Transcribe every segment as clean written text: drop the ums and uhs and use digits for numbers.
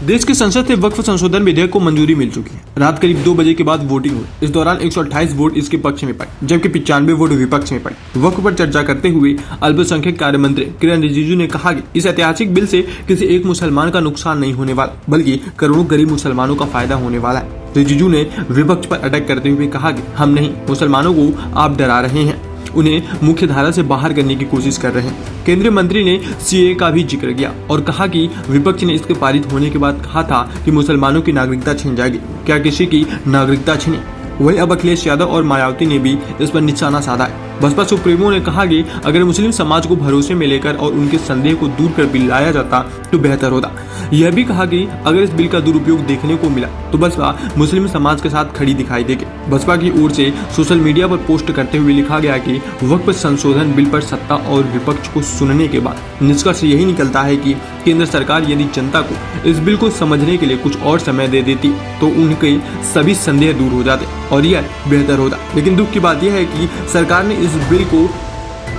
देश की संसद से वक्फ संशोधन विधेयक को मंजूरी मिल चुकी है। रात करीब 2 बजे के बाद वोटिंग हुई। इस दौरान 128 वोट इसके पक्ष में पड़े, जबकि 95 वोट विपक्ष में पड़े। वक्फ पर चर्चा करते हुए अल्पसंख्यक कार्य मंत्री किरण रिजिजू ने कहा कि इस ऐतिहासिक बिल से किसी एक मुसलमान का नुकसान नहीं होने वाला, बल्कि करोड़ों गरीब मुसलमानों का फायदा होने वाला है। रिजिजू ने विपक्ष पर अटैक करते हुए कहा कि हम नहीं, मुसलमानों को आप डरा रहे हैं, उन्हें मुख्य धारा से बाहर करने की कोशिश कर रहे हैं। केंद्रीय मंत्री ने सीए का भी जिक्र किया और कहा कि विपक्ष ने इसके पारित होने के बाद कहा था कि मुसलमानों की नागरिकता छिन जाएगी। क्या किसी की नागरिकता छिनी? वहीं अब अखिलेश यादव और मायावती ने भी इस पर निशाना साधा है। बसपा सुप्रीमो ने कहा कि अगर मुस्लिम समाज को भरोसे में लेकर और उनके संदेह को दूर कर बिल लाया जाता तो बेहतर होता। यह भी कहा कि अगर इस बिल का दुरुपयोग देखने को मिला तो बसपा मुस्लिम समाज के साथ खड़ी दिखाई देगी। बसपा की ओर से सोशल मीडिया पर पोस्ट करते हुए लिखा गया कि वक्फ संशोधन बिल पर सत्ता और विपक्ष को सुनने के बाद निष्कर्ष यही निकलता है कि केंद्र सरकार यदि जनता को इस बिल को समझने के लिए कुछ और समय दे देती तो उनके सभी संदेह दूर हो जाते और यह बेहतर होता। लेकिन दुख की बात यह है कि सरकार ने इस बिल को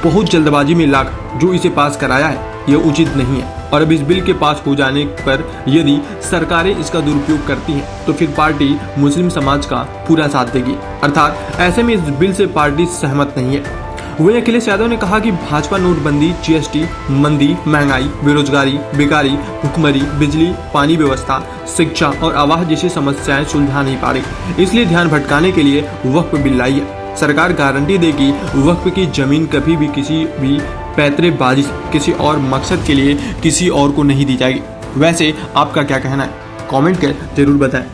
बहुत जल्दबाजी में लाकर जो इसे पास कराया है यह उचित नहीं है। और अब इस बिल के पास हो जाने पर यदि सरकारें इसका दुरुपयोग करती हैं तो फिर पार्टी मुस्लिम समाज का पूरा साथ देगी। अर्थात ऐसे में इस बिल से पार्टी सहमत नहीं है। वहीं अखिलेश यादव ने कहा कि भाजपा नोटबंदी, जीएसटी, मंदी, महंगाई, बेरोजगारी, बेकारी, भुखमरी, बिजली, पानी व्यवस्था, शिक्षा और आवास जैसी समस्याएं सुलझा नहीं पा रही, इसलिए ध्यान भटकाने के लिए वक्फ बिल लाई है। सरकार गारंटी देगी वक्फ की जमीन कभी भी किसी भी पैतरेबाजी से किसी और मकसद के लिए किसी और को नहीं दी जाएगी। वैसे आपका क्या कहना है? कमेंट कर जरूर बताएं।